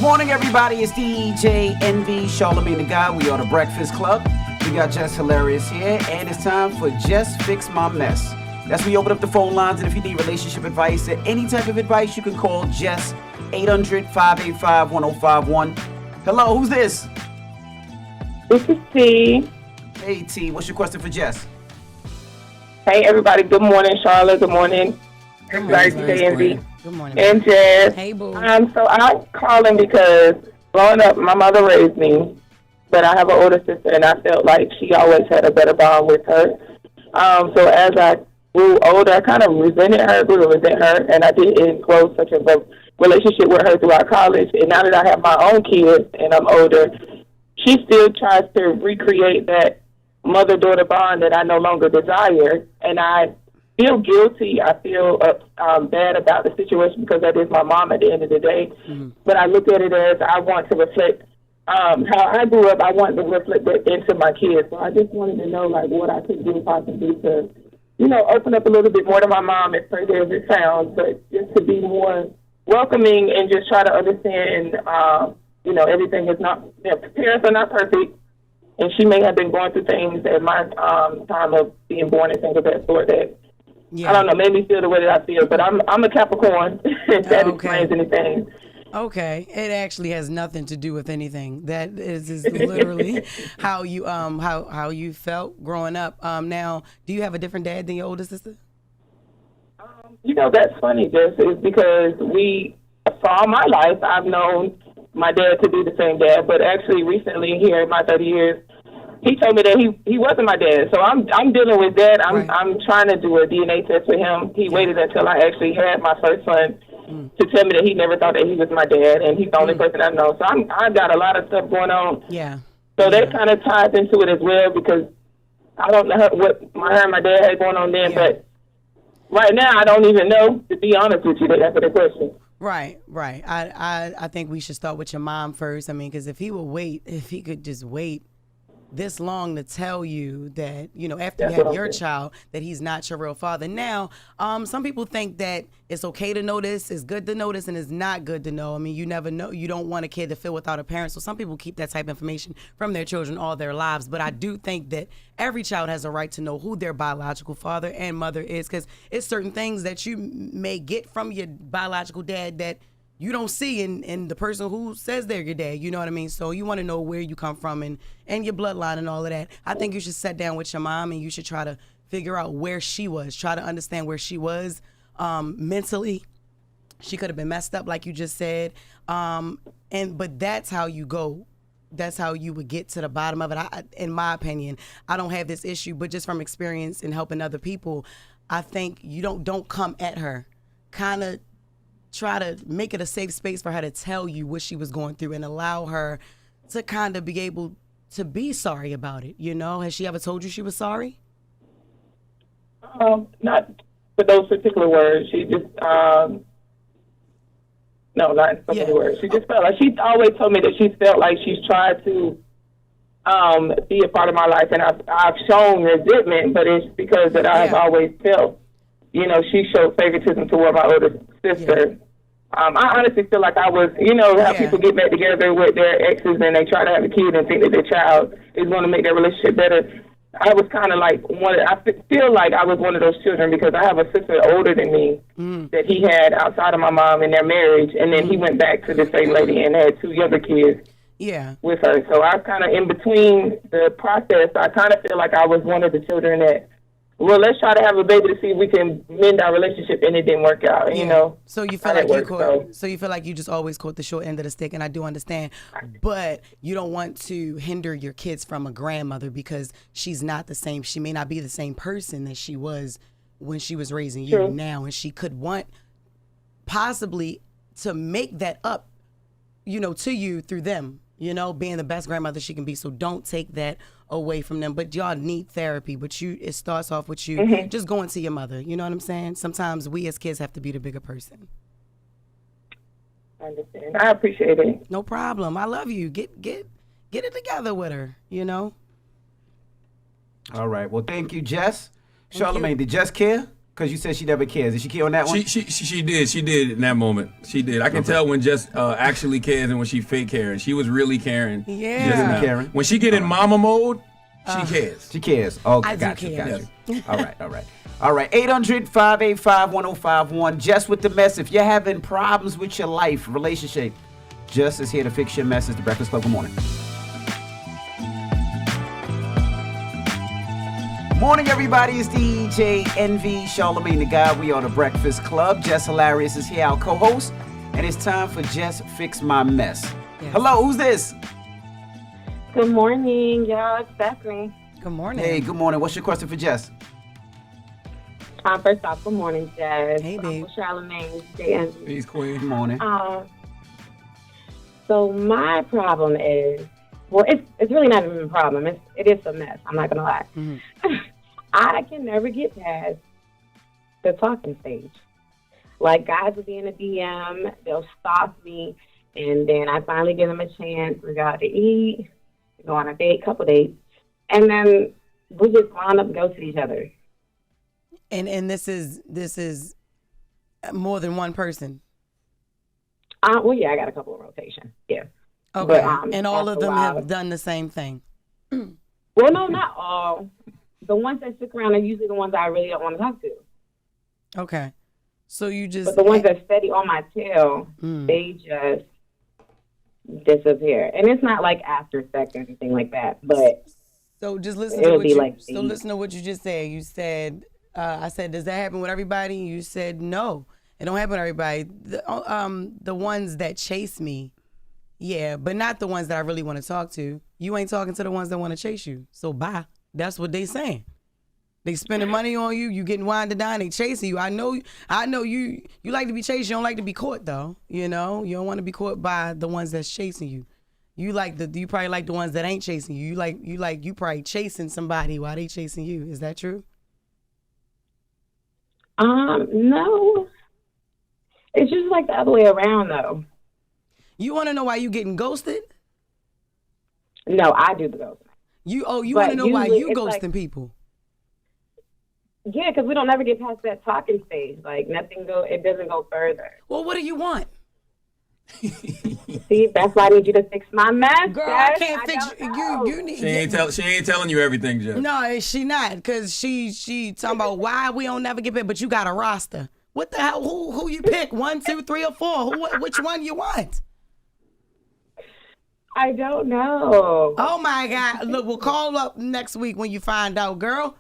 morning, everybody. It's DJ NV, Charlamagne the Guy. We are the Breakfast Club. We got Jess Hilarious here, and it's time for Just Fix My Mess. That's when we open up the phone lines, and if you need relationship advice or any type of advice, you can call Jess 800-585-1051. Hello, who's this? This is T. Hey, T. What's your question for Jess? Hey, everybody. Good morning, Charlotte. Good morning, everybody. DJ NV. Good morning. And Jess. Hey, boo. So I'm calling because growing up, my mother raised me, but I have an older sister, and I felt like she always had a better bond with her. So as I grew older, I kind of resented her, grew to resent her, and I didn't grow such a relationship with her throughout college. And now that I have my own kids and I'm older, she still tries to recreate that mother-daughter bond that I no longer desire, and I feel guilty. I feel bad about the situation because that is my mom at the end of the day. Mm-hmm. But I look at it as I want to reflect how I grew up. I want to reflect that into my kids. So I just wanted to know, like, what I could do possibly to, open up a little bit more to my mom, as crazy as it sounds, but just to be more welcoming and just try to understand, everything is not, parents are not perfect. And she may have been going through things at my time of being born and things of that sort that, I don't know, made me feel the way that I feel. But I'm a Capricorn, if that explains anything. Okay, it actually has nothing to do with anything. That is literally how you how you felt growing up. Now, do you have a different dad than your older sister? That's funny, Jess, is because for all my life, I've known my dad to be the same dad, but actually recently here in my 30 years, he told me that he wasn't my dad. So I'm dealing with that. I'm trying to do a DNA test for him. He waited until I actually had my first son to tell me that he never thought that he was my dad, and he's the only person I know. So I got a lot of stuff going on. Yeah. So that kind of ties into it as well, because I don't know what her and my dad had going on then, but right now I don't even know, to be honest with you, to answer the question. Right. I think we should start with your mom first. I mean, because if he could just wait this long to tell you that, after you have your child, that he's not your real father. Now, some people think that it's okay to know this, it's good to know this, and it's not good to know. I mean, you never know. You don't want a kid to feel without a parent. So some people keep that type of information from their children all their lives. But I do think that every child has a right to know who their biological father and mother is, because it's certain things that you may get from your biological dad that you don't see in the person who says they're your dad. You know what I mean? So you want to know where you come from and your bloodline and all of that. I think you should sit down with your mom and you should try to figure out where she was. Try to understand where she was mentally. She could have been messed up, like you just said. But that's how you go. That's how you would get to the bottom of it. In my opinion, I don't have this issue, but just from experience and helping other people, I think you don't come at her. Kind of try to make it a safe space for her to tell you what she was going through and allow her to kind of be able to be sorry about it. Has she ever told you she was sorry? Not for those particular words. She just, no, not so many words. She just felt like, she always told me that she felt like she's tried to be a part of my life, and I've shown resentment, but it's because that I have always felt, she showed favoritism toward my older sister. Yeah. I honestly feel like I was, how people get back together with their exes and they try to have a kid and think that their child is going to make their relationship better. I was kind of like I feel like I was one of those children, because I have a sister older than me that he had outside of my mom in their marriage, and then he went back to the same lady and had 2 younger kids with her. So I was kind of in between the process. I kind of feel like I was one of the children that, well, let's try to have a baby to see if we can mend our relationship, and it didn't work out, So you feel like you feel like you just always caught the short end of the stick, and I do understand. But you don't want to hinder your kids from a grandmother, because she's not the same. She may not be the same person that she was when she was raising you now, and she could want possibly to make that up, to you through them, being the best grandmother she can be. So don't take that away from them. But y'all need therapy. But it starts off with you just going to your mother. You know what I'm saying? Sometimes we as kids have to be the bigger person. I understand. I appreciate it. No problem. I love you. Get it together with her, All right. Well, thank you, Jess. Charlamagne, did Jess care? Because you said she never cares. Did she care on that one? She did in that moment. She did. I can tell when Jess actually cares and when she fake caring. She was really caring. Yeah. Caring. When she get in mama mode, she cares. She cares. Okay, I do got care. you. All right. 800-585-1051. Jess with the mess. If you're having problems with your life, relationship, Jess is here to fix your mess. It's the Breakfast Club. Good morning. Morning, everybody. It's DJ NV, Charlamagne the Guy. We are the Breakfast Club. Jess Hilarious is here, our co-host, and it's time for Jess Fix My Mess. Yes. Hello, who's this? Good morning, y'all. It's Stephanie. Good morning. Hey, good morning. What's your question for Jess? First off, good morning, Jess. Hey, babe. Charlamagne, DJ NV. Peace, queen. Good morning. So my problem is, well, it's really not even a problem. It is a mess. I'm not gonna lie. Mm-hmm. I can never get past the talking stage. Like, guys will be in a DM, they'll stalk me, and then I finally give them a chance. We go out to eat, go on a date, couple dates, and then we just wind up and ghost each other. And this is more than one person. Well, yeah, I got a couple of rotations. Yeah. Okay. But, and all of them have done the same thing. Well, no, not all. The ones that stick around are usually the ones I really don't want to talk to. Okay. So you just. But the ones that steady on my tail, they just disappear. And it's not like after sex or anything like that. But so just listen to listen to what you just said. You said, I said, does that happen with everybody? You said no. It don't happen to everybody. The ones that chase me, yeah, but not the ones that I really want to talk to. You ain't talking to the ones that want to chase you. So bye. That's what they saying. They spending money on you. You getting winded down. They chasing you. I know you like to be chased. You don't like to be caught though. You know, you don't want to be caught by the ones that's chasing you. You probably like the ones that ain't chasing you. You probably chasing somebody while they chasing you. Is that true? No. It's just like the other way around, though. You want to know why you getting ghosted? No, I do the ghosting. You want to know why you ghosting people? Yeah, because we don't ever get past that talking stage. Like, it doesn't go further. Well, what do you want? See, that's why I need you to fix my mess. Girl, I can't fix you. You need. She ain't telling you everything, Jeff. No, she not, because she talking about why we don't never get paid, but you got a roster. What the hell? Who you pick? 1, 2, 3, or 4? Which one you want? I don't know. Oh my God! Look, we'll call up next week when you find out, girl.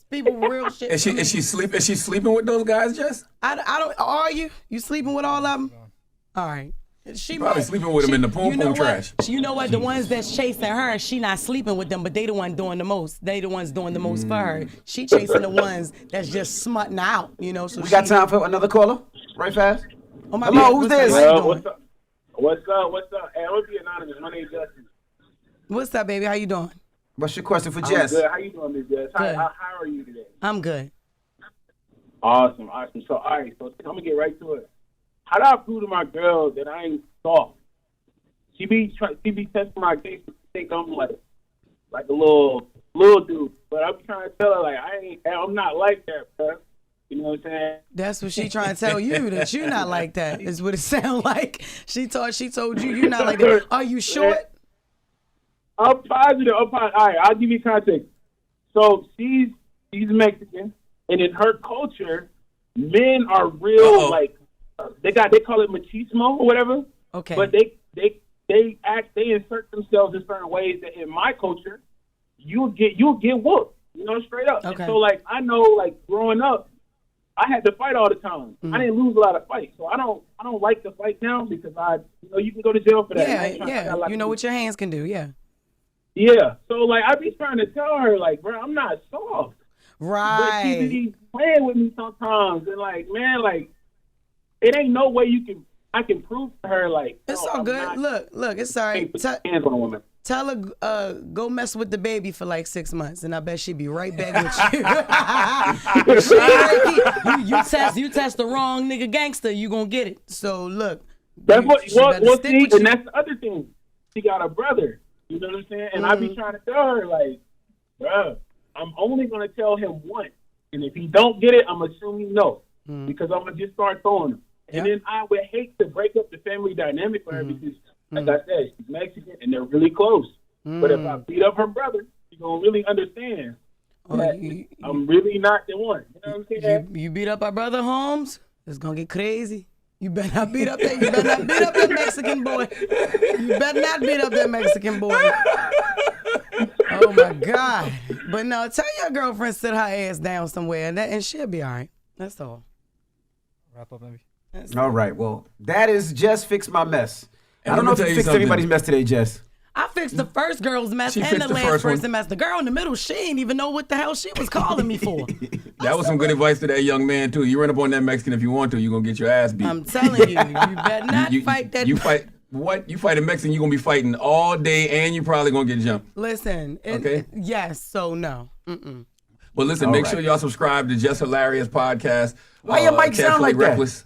People real shit. Is she sleeping with those guys, Jess? I don't. Are you? You sleeping with all of them? All right. She probably sleeping with them in the poom trash. You know what? The ones that's chasing her, she not sleeping with them, but they the one doing the most. They the ones doing the most for her. She chasing the ones that's just smutting out. You know. So we got time for another caller. Right fast. Oh my Hello, who's this? What's up? Hey, I want to be anonymous. My name's Justin. What's up, baby? How you doing? What's your question for Jess? I'm good. How you doing, Miss Jess? How are you today? I'm good. Awesome. So, all right. So, I'm going to get right to it. How do I prove to my girl that I ain't soft? She be testing my case to think I'm like a little dude. But I'm trying to tell her, like, I'm not like that, bro. You know what I'm saying? That's what she trying to tell you, that you're not like that, is what it sounds like. She told you you're not like that. Are you short? I'm positive. All right, I'll give you context. So she's Mexican, and in her culture, men are real like they call it machismo or whatever. Okay. But they insert themselves in certain ways that in my culture, you'll get whooped. You know, straight up. Okay. And so like I know, like growing up, I had to fight all the time. I didn't lose a lot of fights, so I don't like to fight now because you can go to jail for that. Yeah. You know what your hands can do. Yeah. Yeah. So like I be trying to tell her, like, bro, I'm not soft. Right. But she be playing with me sometimes, and like, man, like, it ain't no way I can prove to her like. It's all good. Look, it's all right. Hands on a woman. Tell her, go mess with the baby for like 6 months, and I bet she'd be right back with you. You test the wrong nigga gangster, you gonna get it. So look, that's what. Well, see, and that's the other thing. She got a brother. You know what I'm saying? And I be trying to tell her like, bro, I'm only gonna tell him once. And if he don't get it, I'm assuming no, because I'm gonna just start throwing him. And then I would hate to break up the family dynamic for her because, like I said, she's Mexican and they're really close. But if I beat up her brother, she's gonna really understand that I'm really not the one. You know what I'm saying? You beat up our brother Holmes, it's gonna get crazy. You better not beat up that. You better not beat up that Mexican boy. You better not beat up that Mexican boy. Oh my God! But no, tell your girlfriend sit her ass down somewhere, and she'll be all right. That's all. Wrap up, maybe. All right. Well, that is Jess Fix My Mess. And I don't know if you fixed something. anybody's mess today, Jess. I fixed the first girl's mess She and fixed the the last first one. person mess. The girl in the middle, she didn't even know what the hell she was calling me for. That was some good advice to that young man too. You run up on that Mexican if you want to, you're gonna get your ass beat. I'm telling you, you better not fight that. You fight what? You fight a Mexican, you're gonna be fighting all day, and you're probably gonna get jumped. Listen. Okay. Yes. So no. Mm-mm. But listen, All make right. sure y'all subscribe to Jess Hilarious Podcast. Why your mic sound Carefully like that? Reckless.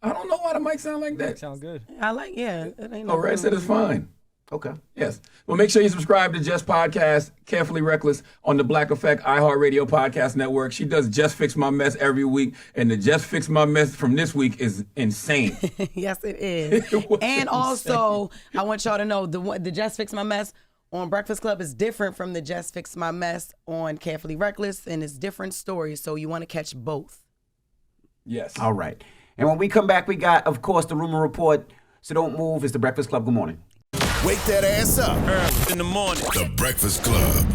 I don't know why the mic sound like that. Sound good. I like. Yeah. It ain't no Oh, Red said it's fine. Okay. Yes. Well, make sure you subscribe to Jess Podcast, Carefully Reckless, on the Black Effect iHeartRadio Podcast Network. She does Just Fix My Mess every week, and the Just Fix My Mess from this week is insane. Yes, it is. It was And also, I want y'all to know the Just Fix My Mess on Breakfast Club is different from the Just Fix My Mess on Carefully Reckless, and it's different stories. So you want to catch both. Yes. All right. And when we come back, we got, of course, the Rumor Report. So don't move. It's the Breakfast Club. Good morning. Wake that ass up. Early in the morning. The Breakfast Club.